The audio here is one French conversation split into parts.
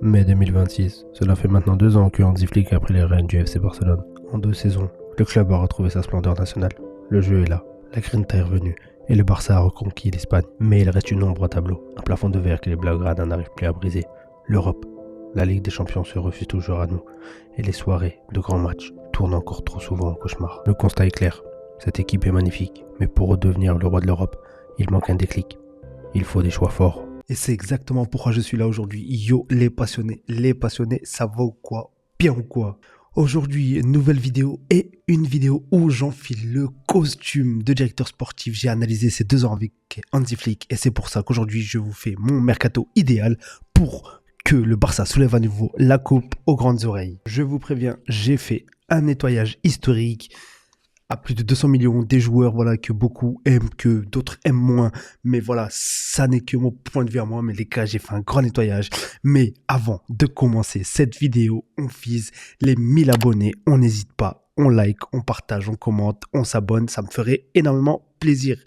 Mai 2026, cela fait maintenant 2 ans que Hansi Flick a pris les rênes du FC Barcelone. En 2 saisons, le club a retrouvé sa splendeur nationale. Le jeu est là, la grinta est revenue, et le Barça a reconquis l'Espagne. Mais il reste une ombre à tableau, un plafond de verre que les Blaugrana n'arrivent plus à briser. L'Europe, la Ligue des Champions se refuse toujours à nous, et les soirées de grands matchs tournent encore trop souvent en cauchemar. Le constat est clair, cette équipe est magnifique, mais pour redevenir le roi de l'Europe, il manque un déclic. Il faut des choix forts. Et c'est exactement pourquoi je suis là aujourd'hui. Yo, les passionnés, ça va ou quoi? Bien ou quoi? Aujourd'hui, nouvelle vidéo et une vidéo où j'enfile le costume de directeur sportif. J'ai analysé ces 2 ans avec Hansi Flick et c'est pour ça qu'aujourd'hui, je vous fais mon mercato idéal pour que le Barça soulève à nouveau la coupe aux grandes oreilles. Je vous préviens, j'ai fait un nettoyage historique à plus de 200 millions, des joueurs voilà, que beaucoup aiment, que d'autres aiment moins. Mais voilà, ça n'est que mon point de vue à moi. Mais les gars, j'ai fait un grand nettoyage. Mais avant de commencer cette vidéo, on vise les 1000 abonnés. On n'hésite pas, on like, on partage, on commente, on s'abonne. Ça me ferait énormément plaisir.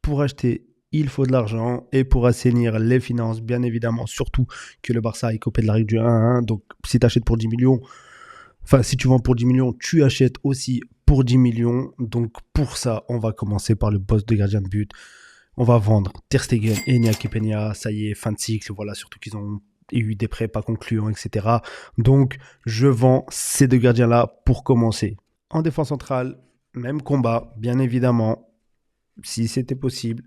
Pour acheter, il faut de l'argent. Et pour assainir les finances, bien évidemment, surtout que le Barça est copé de la règle du 1-1. Donc, si tu achètes pour 10 millions... Enfin, si tu vends pour 10 millions, tu achètes aussi pour 10 millions. Donc, pour ça, on va commencer par le boss de gardien de but. On va vendre Ter Stegen et Iñaki Peña. Ça y est, fin de cycle. Voilà, surtout qu'ils ont eu des prêts pas concluants, etc. Donc, je vends ces 2 gardiens-là pour commencer. En défense centrale, même combat, bien évidemment. Si c'était possible,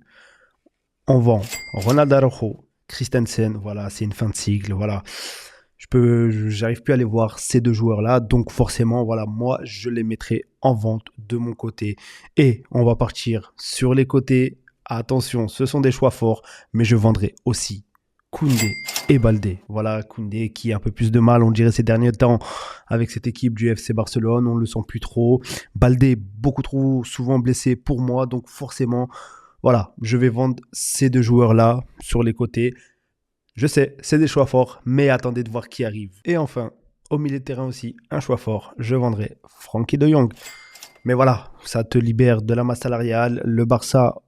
on vend Ronald Araujo, Christensen. Voilà, c'est une fin de cycle. Voilà. J'arrive plus à les voir ces 2 joueurs-là, donc forcément, voilà, moi, je les mettrai en vente de mon côté. Et on va partir sur les côtés. Attention, ce sont des choix forts, mais je vendrai aussi Koundé et Baldé. Voilà, Koundé qui a un peu plus de mal, on dirait, ces derniers temps avec cette équipe du FC Barcelone, on ne le sent plus trop. Baldé, beaucoup trop souvent blessé pour moi, donc forcément, voilà, je vais vendre ces 2 joueurs-là sur les côtés. Je sais, c'est des choix forts, mais attendez de voir qui arrive. Et enfin, au milieu de terrain aussi, un choix fort. Je vendrai Frenkie de Jong. Mais voilà, ça te libère de la masse salariale. Le Barça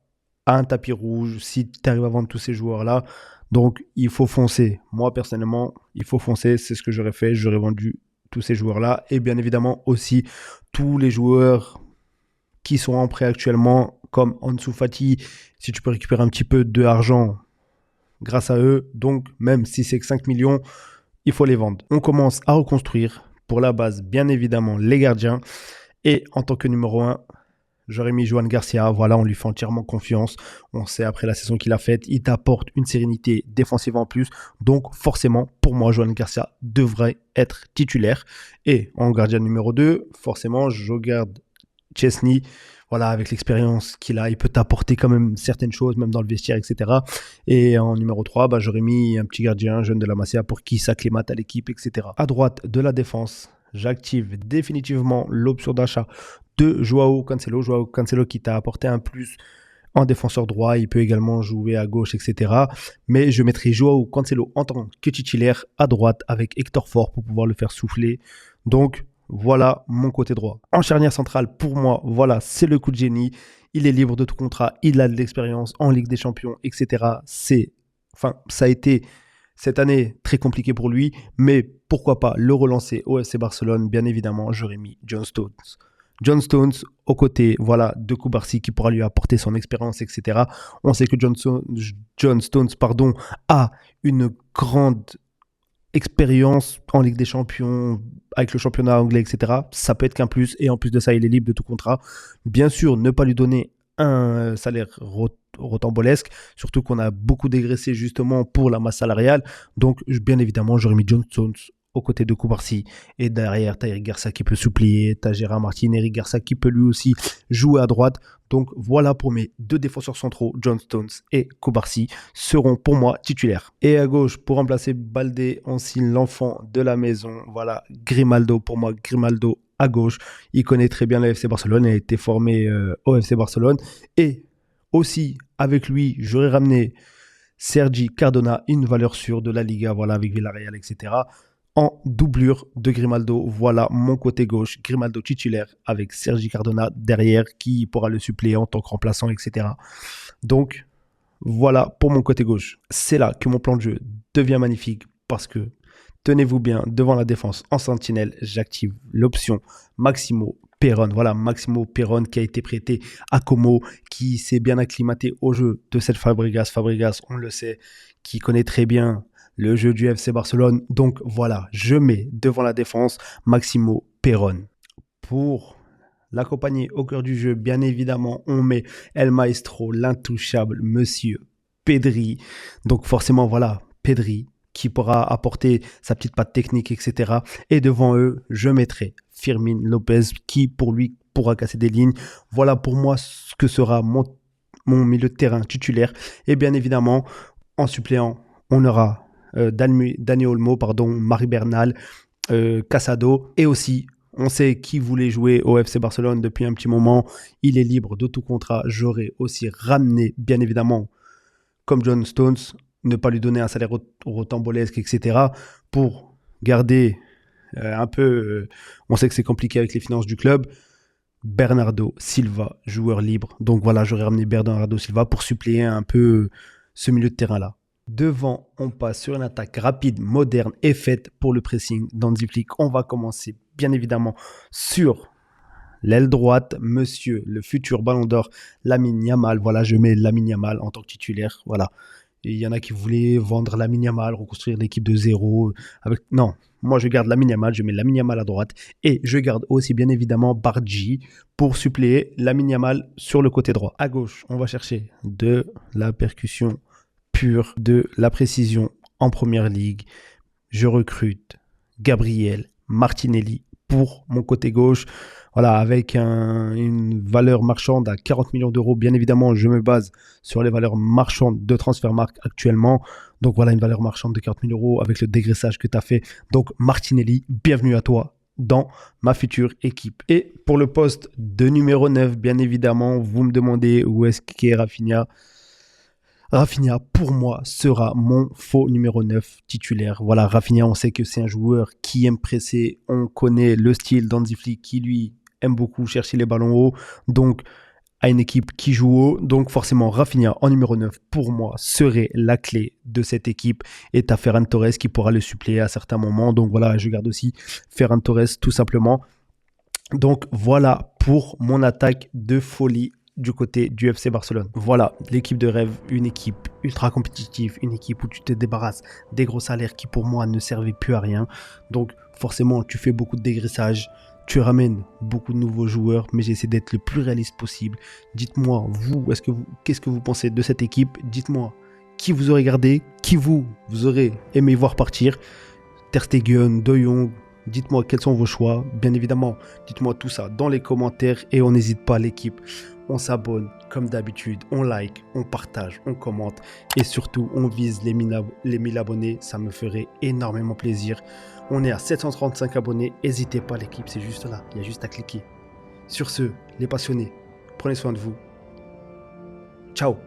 a un tapis rouge si tu arrives à vendre tous ces joueurs-là. Donc, il faut foncer. Moi, personnellement, il faut foncer. C'est ce que j'aurais fait. J'aurais vendu tous ces joueurs-là. Et bien évidemment, aussi, tous les joueurs qui sont en prêt actuellement, comme Ansu Fati. Si tu peux récupérer un petit peu d'argent grâce à eux, donc même si c'est que 5 millions, il faut les vendre. On commence à reconstruire. Pour la base, bien évidemment, les gardiens. Et en tant que numéro 1, j'aurais mis Joan Garcia. Voilà, on lui fait entièrement confiance. On sait après la saison qu'il a faite, il t'apporte une sérénité défensive en plus. Donc forcément, pour moi, Joan Garcia devrait être titulaire. Et en gardien numéro 2, forcément, je garde Chesney. Voilà, avec l'expérience qu'il a, il peut t'apporter quand même certaines choses, même dans le vestiaire, etc. Et en numéro 3, j'aurais mis un petit gardien jeune de la Masia pour qu'il s'acclimate à l'équipe, etc. À droite de la défense, j'active définitivement l'option d'achat de Joao Cancelo. Joao Cancelo qui t'a apporté un plus en défenseur droit, il peut également jouer à gauche, etc. Mais je mettrai Joao Cancelo en tant que titulaire à droite avec Hector Fort pour pouvoir le faire souffler. Donc, voilà mon côté droit. En charnière centrale, pour moi, voilà, c'est le coup de génie. Il est libre de tout contrat, il a de l'expérience en Ligue des Champions, etc. Ça a été cette année très compliqué pour lui, mais pourquoi pas le relancer au FC Barcelone. Bien évidemment, j'aurais mis John Stones. John Stones aux côtés, voilà, de Cubarsí qui pourra lui apporter son expérience, etc. On sait que John Stones, a une grande expérience en Ligue des Champions, avec le championnat anglais, etc. Ça peut être qu'un plus. Et en plus de ça, il est libre de tout contrat. Bien sûr, ne pas lui donner un salaire rocambolesque, surtout qu'on a beaucoup dégraissé justement pour la masse salariale. Donc, bien évidemment, j'aurais mis John Stones aux côtés de Cubarsí. Et derrière, tu as Eric Garcia qui peut supplier, tu as Gérard Martin, Eric Garcia qui peut lui aussi jouer à droite. Donc voilà pour mes 2 défenseurs centraux, John Stones et Cubarsí, seront pour moi titulaires. Et à gauche, pour remplacer Baldé, on signe l'enfant de la maison. Voilà, Grimaldo, pour moi, Grimaldo à gauche. Il connaît très bien le FC Barcelone, il a été formé au FC Barcelone. Et aussi, avec lui, j'aurais ramené Sergi Cardona, une valeur sûre de la Liga, voilà, avec Villarreal, etc. En doublure de Grimaldo, voilà mon côté gauche, Grimaldo titulaire avec Sergi Cardona derrière qui pourra le suppléer en tant que remplaçant, etc. Donc voilà pour mon côté gauche. C'est là que mon plan de jeu devient magnifique parce que, tenez-vous bien, devant la défense en sentinelle, j'active l'option Maximo Perron. Voilà, Maximo Perron qui a été prêté à Como, qui s'est bien acclimaté au jeu de cette Fabregas. Fabregas, on le sait, qui connaît très bien le jeu du FC Barcelone. Donc voilà, je mets devant la défense Maximo Perron. Pour l'accompagner au cœur du jeu, bien évidemment, on met El Maestro, l'intouchable monsieur Pedri. Donc forcément, voilà, Pedri qui pourra apporter sa petite patte technique, etc. Et devant eux, je mettrai Fermín Lopez qui, pour lui, pourra casser des lignes. Voilà pour moi ce que sera mon milieu de terrain titulaire. Et bien évidemment, en suppléant, on aura Dani Olmo, Marie Bernal, Casado et aussi... On sait qui voulait jouer au FC Barcelone depuis un petit moment. Il est libre de tout contrat. J'aurais aussi ramené, bien évidemment, comme John Stones, ne pas lui donner un salaire rocambolesque, etc. pour garder un peu... on sait que c'est compliqué avec les finances du club. Bernardo Silva, joueur libre. Donc voilà, j'aurais ramené Bernardo Silva pour suppléer un peu ce milieu de terrain-là. Devant, on passe sur une attaque rapide, moderne et faite pour le pressing d'Hansi Flick. On va commencer bien évidemment sur l'aile droite, monsieur, le futur Ballon d'Or, Lamine Yamal. Voilà, je mets Lamine Yamal en tant que titulaire. Voilà. Et il y en a qui voulaient vendre Lamine Yamal, reconstruire l'équipe de zéro. Non, moi je garde Lamine Yamal, je mets Lamine Yamal à droite. Et je garde aussi bien évidemment Bargi pour suppléer Lamine Yamal sur le côté droit. À gauche, on va chercher de la percussion pure, de la précision en première ligue. Je recrute Gabriel Martinelli pour mon côté gauche. Voilà, avec une valeur marchande à 40 millions d'euros. Bien évidemment, je me base sur les valeurs marchandes de Transfermarkt actuellement. Donc voilà, une valeur marchande de 40 000 euros avec le dégraissage que tu as fait. Donc Martinelli, bienvenue à toi dans ma future équipe. Et pour le poste de numéro 9, bien évidemment, vous me demandez où est-ce qu'est Rafinha. Rafinha, pour moi, sera mon faux numéro 9 titulaire. Voilà, Rafinha, on sait que c'est un joueur qui aime presser. On connaît le style d'Hansi Flick qui, lui, aime beaucoup chercher les ballons hauts. Donc, à une équipe qui joue haut. Donc, forcément, Rafinha en numéro 9, pour moi, serait la clé de cette équipe. Et tu as Ferran Torres qui pourra le suppléer à certains moments. Donc, voilà, je garde aussi Ferran Torres, tout simplement. Donc, voilà pour mon attaque de folie du côté du FC Barcelone. Voilà, l'équipe de rêve, une équipe ultra compétitive, une équipe où tu te débarrasses des gros salaires qui pour moi ne servaient plus à rien. Donc forcément, tu fais beaucoup de dégraissage, tu ramènes beaucoup de nouveaux joueurs, mais j'essaie d'être le plus réaliste possible. Dites-moi, qu'est-ce que vous pensez de cette équipe? Dites-moi qui vous aurez gardé, qui vous aurez aimé voir partir. Ter Stegen, De Jong. Dites-moi quels sont vos choix. Bien évidemment, dites-moi tout ça dans les commentaires et on n'hésite pas, l'équipe. On s'abonne comme d'habitude, on like, on partage, on commente et surtout on vise les 1000 abonnés. Ça me ferait énormément plaisir. On est à 735 abonnés. N'hésitez pas, l'équipe, c'est juste là. Il y a juste à cliquer. Sur ce, les passionnés, prenez soin de vous. Ciao.